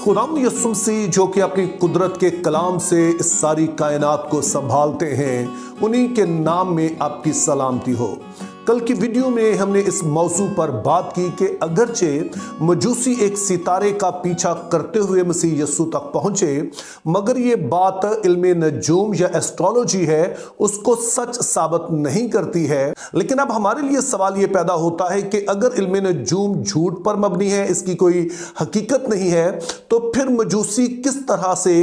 खुदाम यीशु मसीह जो कि अपनी कुदरत के कलाम से इस सारी कायनात को संभालते हैं, उन्हीं के नाम में आपकी सलामती हो। कल की वीडियो में हमने इस मौजू पर बात की कि अगरचे मजूसी एक सितारे का पीछा करते हुए मसीह यीशु तक पहुंचे, मगर ये बात इल्मे नजूम या एस्ट्रोलॉजी है उसको सच साबित नहीं करती है। लेकिन अब हमारे लिए सवाल ये पैदा होता है कि अगर इल्मे नजूम झूठ पर मबनी है, इसकी कोई हकीकत नहीं है, तो फिर मजूसी किस तरह से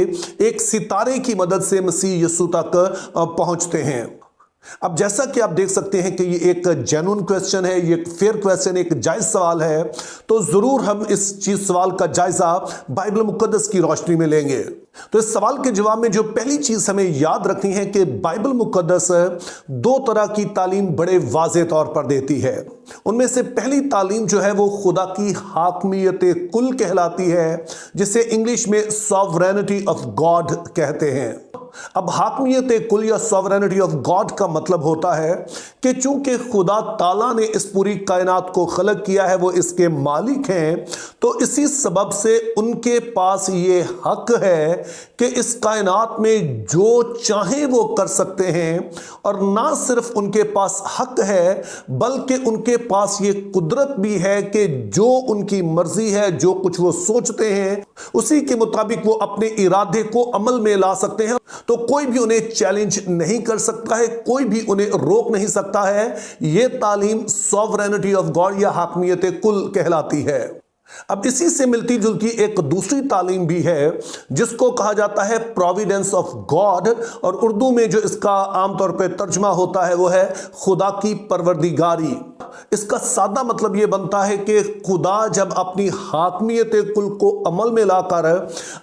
एक सितारे की मदद से मसीह यीशु तक पहुंचते हैं। अब जैसा कि आप देख सकते हैं कि ये एक जेन्युइन क्वेश्चन है, ये एक फेयर क्वेश्चन, एक जायज सवाल है, तो जरूर हम इस सवाल का जायजा बाइबल मुकद्दस की रोशनी में लेंगे। तो इस सवाल के जवाब में जो पहली चीज हमें याद रखनी है कि बाइबल मुकद्दस दो तरह की तालीम बड़े वाज़े तौर पर देती है। उनमें से पहली तालीम जो है वो खुदा की हाकमियत कुल कहलाती है, जिसे इंग्लिश में सॉवरेनिटी ऑफ गॉड कहते हैं। अब हाकमियत कुल या सॉवरेनिटी ऑफ गॉड का मतलब होता है कि चूंकि खुदा ताला ने इस पूरी कायनात को खलक किया है, वो इसके मालिक हैं, तो इसी सबब से उनके पास ये हक है कि इस कायनात में जो चाहे वो कर सकते हैं। और ना सिर्फ उनके पास हक है, बल्कि उनके पास ये कुदरत भी है कि जो उनकी मर्जी है, जो कुछ वो सोचते हैं, उसी के मुताबिक वो अपने इरादे को अमल में ला सकते हैं। तो कोई भी उन्हें चैलेंज नहीं कर सकता है, कोई भी उन्हें रोक नहीं सकता है। यह तालीम सॉवरेनिटी ऑफ गॉड या हाकमियत कुल कहलाती है। अब इसी से मिलती जुलती एक दूसरी तालीम भी है जिसको कहा जाता है प्रोविडेंस ऑफ गॉड, और उर्दू में जो इसका आमतौर पर तर्जुमा होता है वो है खुदा की परवरदिगारी। इसका सादा मतलब ये बनता है कि खुदा जब अपनी हाकमियत कुल को अमल में लाकर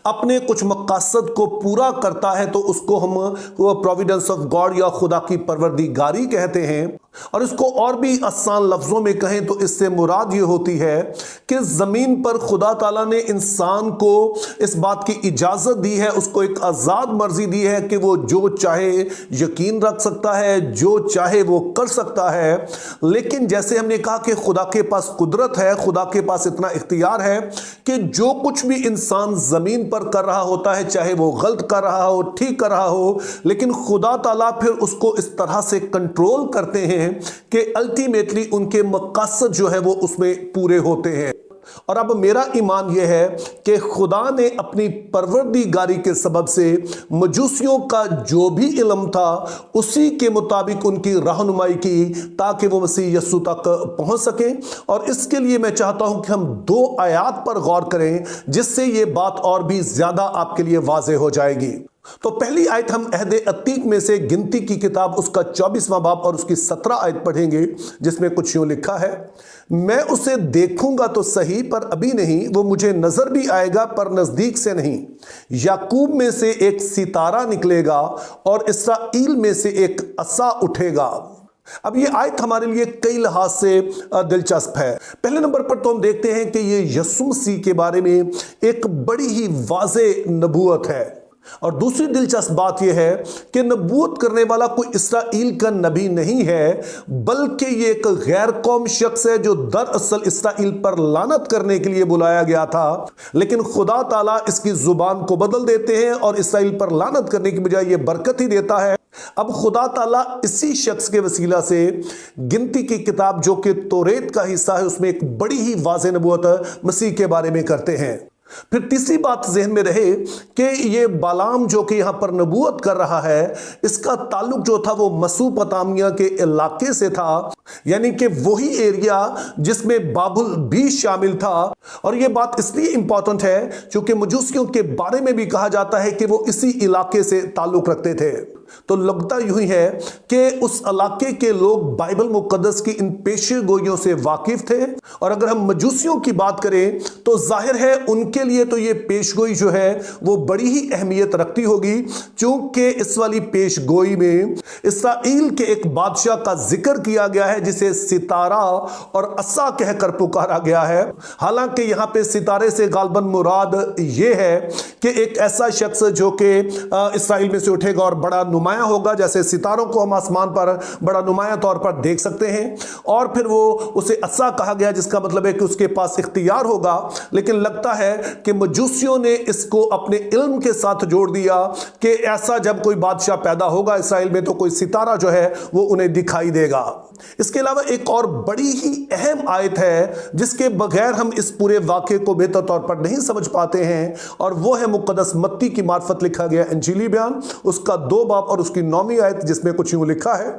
अपने कुछ मकसद को पूरा करता है, तो उसको हम प्रोविडेंस ऑफ गॉड या खुदा की परवरदिगारी कहते हैं। और इसको और भी आसान लफ्जों में कहें तो इससे मुराद ये होती है कि जमीन पर खुदा ताला ने इंसान को इस बात की इजाजत दी है, उसको एक आजाद मर्जी दी है कि वो जो चाहे यकीन रख सकता है, जो चाहे वो कर सकता है। लेकिन जैसे हमने कहा कि खुदा के पास कुदरत है, खुदा के पास इतना इख्तियार है कि जो कुछ भी इंसान जमीन पर कर रहा होता है, चाहे वो गलत कर रहा हो, ठीक कर रहा हो, लेकिन खुदा ताला फिर उसको इस तरह से कंट्रोल करते हैं कि अल्टीमेटली उनके मकसद जो है वो उसमें पूरे होते हैं। और अब मेरा ईमान यह है कि खुदा ने अपनी परवरदिगारी के सबब से मजूसियों का जो भी इल्म था उसी के मुताबिक उनकी रहनुमाई की, ताकि वो मसीह यीशु तक पहुंच सके। और इसके लिए मैं चाहता हूं कि हम दो आयात पर गौर करें, जिससे ये बात और भी ज्यादा आपके लिए वाज़े हो जाएगी। तो पहली आयत हम अहदे अतीक में से गिनती की किताब उसका 24वां बाब और उसकी 17 आयत पढ़ेंगे, जिसमें कुछ यूं लिखा है, मैं उसे देखूंगा तो सही पर अभी नहीं, वो मुझे नजर भी आएगा पर नजदीक से नहीं। याकूब में से एक सितारा निकलेगा और इसराइल में से एक असा उठेगा। अब ये आयत हमारे लिए कई लिहाज से दिलचस्प है। पहले नंबर पर तो हम देखते हैं कि ये यीशु मसीह के बारे में एक बड़ी ही वाज़े नबूवत है। और दूसरी दिलचस्प बात यह है कि नबूवत करने वाला कोई इसराइल का नबी नहीं है, बल्कि ये एक गैर कौम शख्स है जो दरअसल इसराइल पर लानत करने के लिए बुलाया गया था। लेकिन खुदा ताला इसकी जुबान को बदल देते हैं और इसराइल पर लानत करने की बजाय ये बरकत ही देता है। अब खुदा ताला इसी शख्स के वसीला से गिनती की किताब जो कि तौरेत का हिस्सा है, उसमें एक बड़ी ही वाज़े नबूवत मसीह के बारे में करते हैं। फिर तीसरी बात जहन में रहे कि ये बालाम जो कि यहां पर नबूवत कर रहा है, इसका ताल्लुक जो था वो मेसोपोटामिया के इलाके से था, यानी कि वही एरिया जिसमें बाबुल भी शामिल था। और ये बात इसलिए इंपॉर्टेंट है क्योंकि मजूसियों के बारे में भी कहा जाता है कि वो इसी इलाके से ताल्लुक रखते थे। तो लगता यूं ही है कि उस इलाके के लोग बाइबल मुकद्दस की इन पेशे गोइयों से वाकिफ थे। और अगर हम मजूसियों की बात करें तो जाहिर है उनके लिए तो ये पेशगोई जो है वो बड़ी ही अहमियत रखती होगी, क्योंकि इस वाली पेशगोई में इसराइल के एक बादशाह का जिक्र किया गया है जिसे सितारा और असा कहकर पुकारा गया है। हालांकि यहाँ पे सितारे से गालबन मुराद ये है कि एक ऐसा शख्स जो कि इसराइल में से उठेगा और बड़ा नुमायां होगा, जैसे सितारों को हम आसमान पर बड़ा नुमायां तौर पर देख सकते हैं। और फिर वो उसे असा कहा गया, जिसका मतलब है कि उसके पास इख्तियार होगा। लेकिन लगता है कि मजूसियों ने इसको अपने इल्म के साथ जोड़ दिया कि ऐसा जब कोई बादशाह पैदा होगा इसराइल में तो कोई सितारा जो है वो उन्हें दिखाई देगा। इसके अलावा एक और बड़ी ही अहम आयत है जिसके बगैर हम इस पूरे वाक़े को बेहतर तौर पर नहीं समझ पाते हैं, और वो है मुक़द्दस मत्ती की मार्फत लिखा गया इंजीली बयान, उसका 2 बाब और उसकी 9वीं आयत, जिसमें कुछ यूं लिखा है,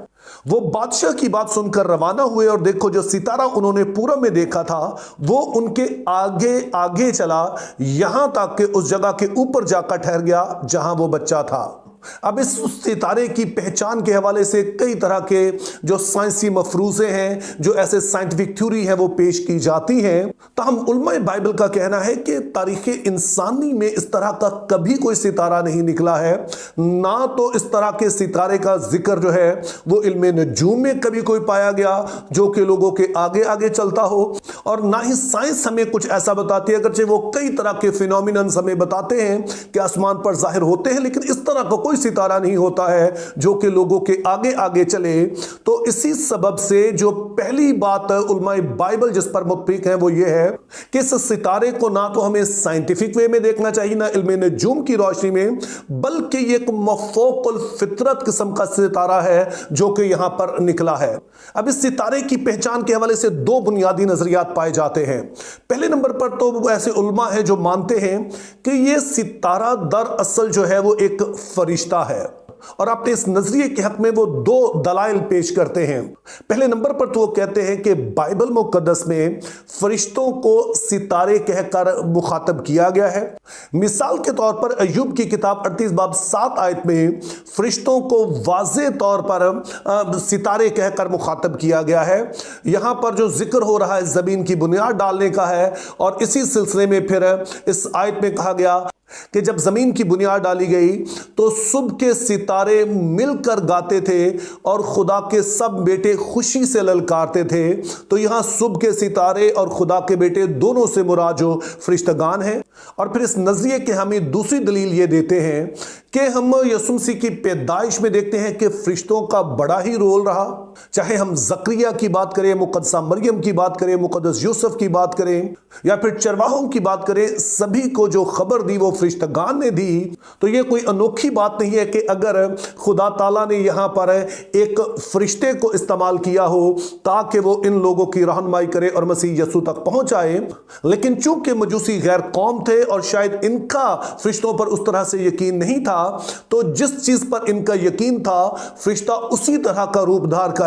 वो बादशाह की बात सुनकर रवाना हुए और देखो जो सितारा उन्होंने पूरब में देखा था वो उनके आगे आगे चला, यहां तक कि उस जगह के ऊपर जाकर ठहर गया जहां वो बच्चा था। अब इस सितारे की पहचान के हवाले से कई तरह के जो साइंसी मफरूज़े हैं, जो ऐसे साइंटिफिक थ्योरी है, वो पेश की जाती हैं। ताहम उलमाए बाइबल का कहना है कि तारीख़ इंसानी में इस तरह का कभी कोई सितारा नहीं निकला है, ना तो इस तरह के सितारे का जिक्र जो है वो इल्मे नजूम में कभी कोई पाया गया जो कि लोगों के आगे आगे चलता हो, और ना ही साइंस हमें कुछ ऐसा बताती है, अगरचे वो कई तरह के फिनोमिनन्स हमें बताते हैं कि आसमान पर जाहिर होते हैं, लेकिन इस तरह का कोई सितारा नहीं होता है जो कि लोगों के आगे आगे चले। तो इसी सबब से जो पहली बात उलमाए बाइबल जिस पर मुत्तफिक है वो ये है कि इस सितारे को ना तो हमें साइंटिफिक वे में देखना चाहिए, ना इल्मे नजूम की रोशनी में, बल्कि ये एक मफौकुल फितरत किस्म का सितारा है जो कि यहां पर निकला है। अब इस सितारे की पहचान के हवाले से 2 बुनियादी नजरियात पाए जाते हैं। पहले नंबर पर तो ऐसे उलमा है जो मानते हैं कि ये सितारा दरअसल जो है वो एक फरिश्ता है, और अपने इस नजरिए के हक में वो 2 दलाइल पेश करते हैं। पहले नंबर पर तो वो कहते हैं कि बाइबल मुकद्दस में फरिश्तों को सितारे कहकर मुखातब किया गया है। मिसाल के तौर पर अय्यूब की किताब 38 बाब 7 आयत में फरिश्तों को वाज़े तौर पर सितारे कहकर मुखातब किया गया है। यहां पर जो जिक्र हो रहा है ज़मीन की बुनियाद डालने का है, और इसी सिलसिले में फिर इस आयत में कहा गया कि जब जमीन की बुनियाद डाली गई तो सुबह के सितारे मिलकर गाते थे और खुदा के सब बेटे खुशी से ललकारते थे। तो यहां सुबह के सितारे और खुदा के बेटे दोनों से मुराद जो फरिश्तगान हैं। और फिर इस नजरिए के हमें दूसरी दलील ये देते हैं कि हम यीशु मसीह की पैदाइश में देखते हैं कि फरिश्तों का बड़ा ही रोल रहा। चाहे हम जकरिया की बात करें, मुकद्दसा मरियम की बात करें, मुकद्दस यूसुफ की बात करें, या फिर चरवाहों की बात करें, सभी को जो खबर दी वो फरिश्तगान ने दी। तो ये कोई अनोखी बात नहीं है कि अगर खुदा ताला ने यहाँ पर एक फरिश्ते को इस्तेमाल किया हो ताकि वो इन लोगों की रहनुमाई करे और मसीह यीशु तक पहुंचाए। लेकिन चूंकि मजूसी गैर कौम थे और शायद इनका फरिश्तों पर उस तरह से यकीन नहीं था, तो जिस चीज पर इनका यकीन था फरिश्ता उसी तरह का रूप धार कर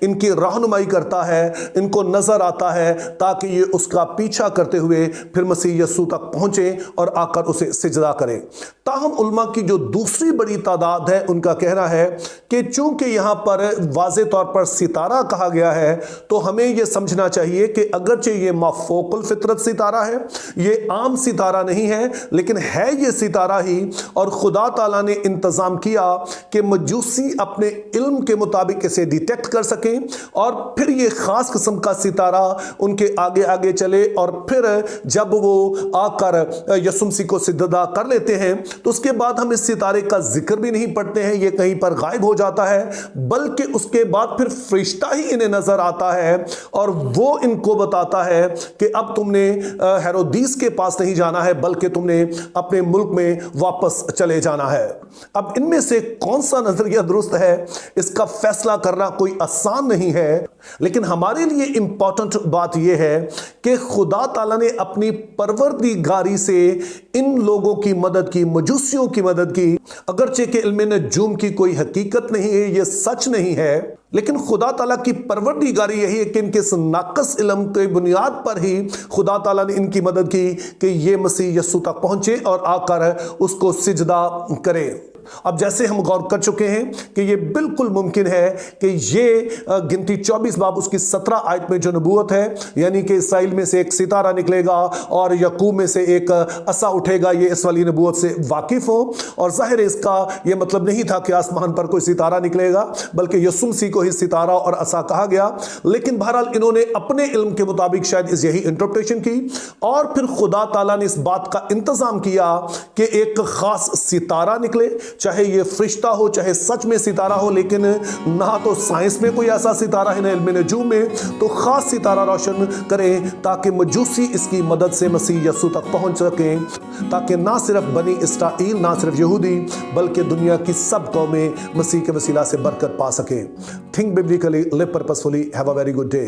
इनकी रहनुमाई करता है, इनको नजर आता है, ताकि ये उसका पीछा करते हुए फिर मसीह यीशु तक पहुंचे और आकर उसे सिजदा करें। ताहम उलमा की जो दूसरी बड़ी तादाद है उनका कहना है कि चूंकि यहां पर वाज़े तौर पर सितारा कहा गया है, तो हमें यह समझना चाहिए कि अगरचे ये माफौकुल फितरत सितारा है, ये आम सितारा नहीं है, लेकिन है ये सितारा ही। और खुदा ताला ने इंतजाम किया कि मजूसी अपने इल्म के मुताबिक इसे डिटेक्ट कर सकें, और फिर ये खास किस्म का सितारा उनके आगे आगे चले, और फिर जब वो आकर यीशु मसीह को सिजदा कर लेते हैं तो उसके बाद हम इस सितारे का जिक्र भी नहीं पढ़ते हैं, ये कहीं पर गायब हो जाता है, बल्कि उसके बाद फिर फरिश्ता ही इन्हें नजर आता है और वो इनको बताता है कि अब तुमने हेरोदीस के पास नहीं जाना है, बल्कि तुमने अपने मुल्क में वापस चले जाना है। अब इनमें से कौन सा नजरिया दुरुस्त है इसका फैसला करना कोई आसान नहीं है, लेकिन हमारे लिए इंपॉर्टेंट बात यह है कि खुदा ताला ने अपनी परवरदिगारी से इन लोगों की मदद की, मजूसियों की मदद की। अगरचे के इल्म नजूम की कोई हकीकत नहीं है, यह सच नहीं है, लेकिन खुदा ताला की परवरदिगारी यही है कि इनके इस नाकस इल्म की बुनियाद पर ही खुदा ताला ने इनकी मदद की कि ये मसीह यीशु तक पहुंचे और आकर उसको सिजदा करें। अब जैसे हम गौर कर चुके हैं कि ये बिल्कुल मुमकिन है कि ये गिनती 24 बाब उसकी 17 आयत में जो नबूवत है, यानी कि इसराइल में से एक सितारा निकलेगा और यकूब में से एक असा उठेगा, ये इस वाली नबूवत से वाकिफ हो। और जाहिर है इसका ये मतलब नहीं था कि आसमान पर कोई सितारा निकलेगा, बल्कि यीशु मसीह को ही सितारा और असा कहा गया। लेकिन बहरहाल इन्होंने अपने इल्म के मुताबिक शायद यही इंटरप्रिटेशन की, और फिर खुदा ताला ने इस बात का इंतजाम किया कि एक खास सितारा निकले, चाहे ये फरिश्ता हो, चाहे सच में सितारा हो, लेकिन ना तो साइंस में कोई ऐसा सितारा है, ना इल्म नजूम में, तो खास सितारा रोशन करें ताकि मजूसी इसकी मदद से मसीह यसू तक पहुंच सकें, ताकि ना सिर्फ बनी इसराइल, ना सिर्फ यहूदी, बल्कि दुनिया की सब कौमें मसीह के वसीला से बरकत पा सकें। Think biblically, live purposefully, have a very good day.